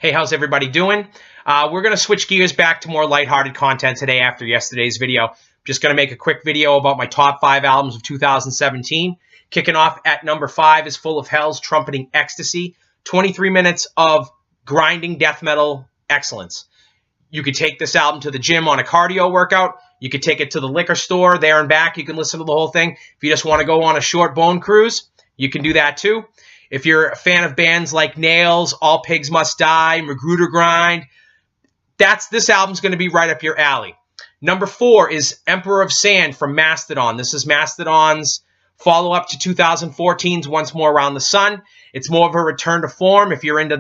Hey, how's everybody doing? We're going to switch gears back to more lighthearted content today after yesterday's video. Just going to make a quick video about my top 5 albums of 2017. Kicking off at number 5 is Full of Hell's Trumpeting Ecstasy. 23 minutes of grinding death metal excellence. You could take this album to the gym on a cardio workout. You could take it to the liquor store there and back. You can listen to the whole thing. If you just want to go on a short bone cruise, you can do that too. If you're a fan of bands like Nails, All Pigs Must Die, Magruder Grind, this album's going to be right up your alley. Number 4 is Emperor of Sand from Mastodon. This is Mastodon's follow-up to 2014's Once More Around the Sun. It's more of a return to form. If you're into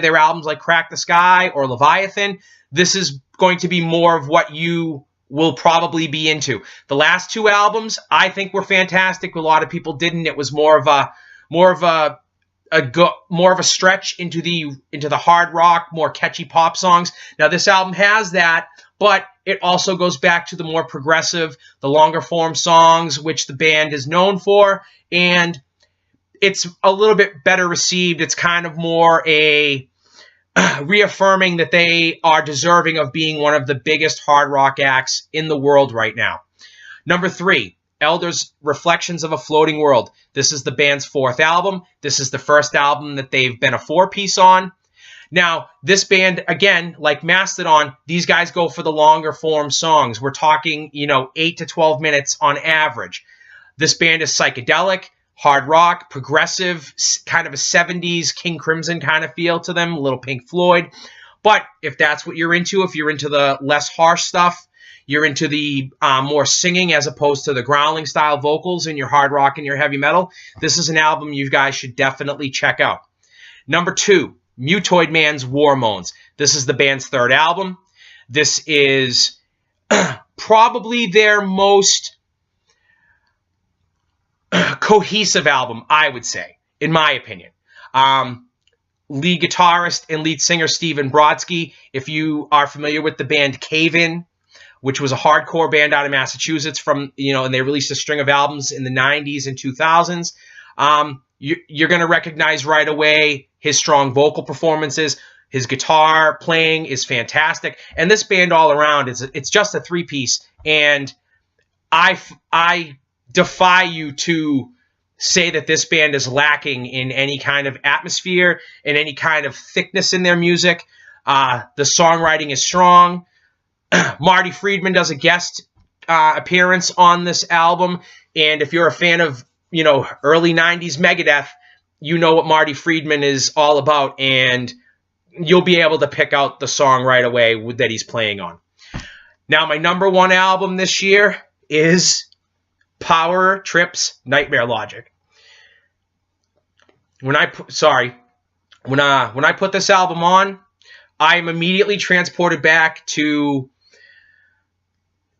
their albums like Crack the Sky or Leviathan, this is going to be more of what you will probably be into. The last 2 albums I think were fantastic. A lot of people didn't. It was more of a stretch into the hard rock, more catchy pop songs. Now this album has that, but it also goes back to the more progressive, the longer form songs, which the band is known for, and it's a little bit better received. It's kind of more a reaffirming that they are deserving of being one of the biggest hard rock acts in the world right now. Number 3. Elder's Reflections of a Floating World. This is the band's 4th album. This is the first album that they've been a 4-piece on. Now, this band, again, like Mastodon, these guys go for the longer form songs. We're talking, 8 to 12 minutes on average. This band is psychedelic, hard rock, progressive, kind of a 70s King Crimson kind of feel to them, a little Pink Floyd. But if that's what you're into, if you're into the less harsh stuff, you're into the more singing as opposed to the growling style vocals in your hard rock and your heavy metal, this is an album you guys should definitely check out. Number 2, Mutoid Man's War Moans. This is the band's 3rd album. This is probably their most cohesive album, I would say, in my opinion. Lead guitarist and lead singer Stephen Brodsky, if you are familiar with the band Cave In, which was a hardcore band out of Massachusetts and they released a string of albums in the 90s and 2000s. You're going to recognize right away his strong vocal performances. His guitar playing is fantastic. And this band all around, it's just a 3-piece. And I defy you to say that this band is lacking in any kind of atmosphere and any kind of thickness in their music. The songwriting is strong. Marty Friedman does a guest appearance on this album, and if you're a fan of early 90s Megadeth, you know what Marty Friedman is all about, and you'll be able to pick out the song right away that he's playing on. Now, my number 1 album this year is Power Trip's Nightmare Logic. When I put this album on, I am immediately transported back to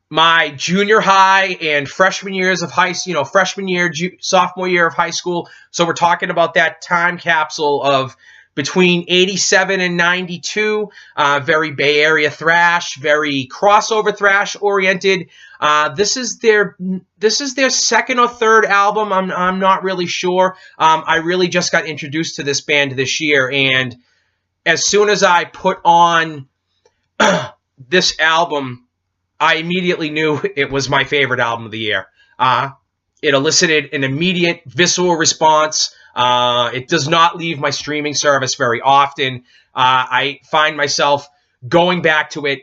my junior high and freshman years of sophomore year of high school. So we're talking about that time capsule of between 87 and 92, very Bay Area thrash, very crossover thrash oriented. This is their 2nd or 3rd album. I'm not really sure. I really just got introduced to this band this year, and as soon as I put on this album, I immediately knew it was my favorite album of the year. It elicited an immediate visceral response. It does not leave my streaming service very often. I find myself going back to it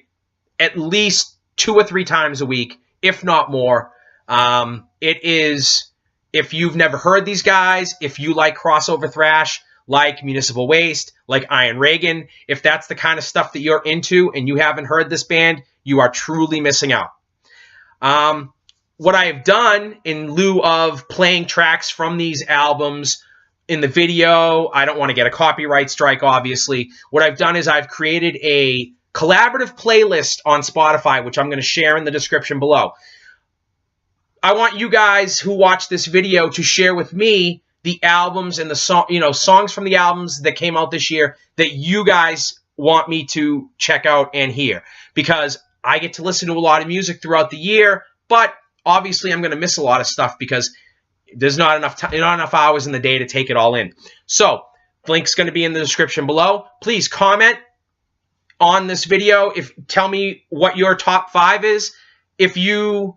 at least 2 or 3 times a week, if not more. It is, if you've never heard these guys, if you like crossover thrash, like Municipal Waste, like Iron Reagan, if that's the kind of stuff that you're into and you haven't heard this band, you are truly missing out. What I have done in lieu of playing tracks from these albums in the video, I don't want to get a copyright strike, obviously. What I've done is I've created a collaborative playlist on Spotify, which I'm going to share in the description below. I want you guys who watch this video to share with me the albums and the songs from the albums that came out this year that you guys want me to check out and hear, because I get to listen to a lot of music throughout the year, but obviously I'm going to miss a lot of stuff because there's not enough hours in the day to take it all in. So Link's going to be in the description below. Please comment on this video. Tell me what your top 5 is. If you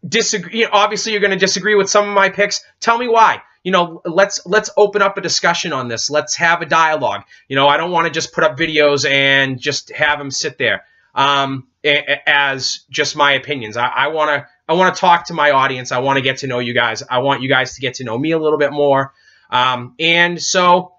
disagree, obviously you're going to disagree with some of my picks. Tell me why. Let's open up a discussion on this. Let's have a dialogue. I don't want to just put up videos and just have them sit there as just my opinions. I want to talk to my audience. I want to get to know you guys. I want you guys to get to know me a little bit more. And so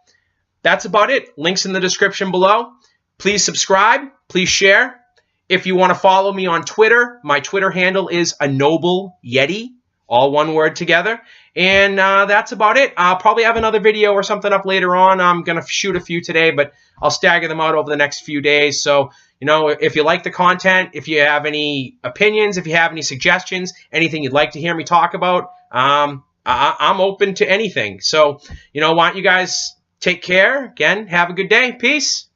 that's about it. Links in the description below. Please subscribe. Please share. If you want to follow me on Twitter, my Twitter handle is A Noble Yeti, all one word together. And that's about it. I'll probably have another video or something up later on. I'm going to shoot a few today, but I'll stagger them out over the next few days. So, if you like the content, if you have any opinions, if you have any suggestions, anything you'd like to hear me talk about, I'm open to anything. So, why don't you guys take care? Again, have a good day. Peace.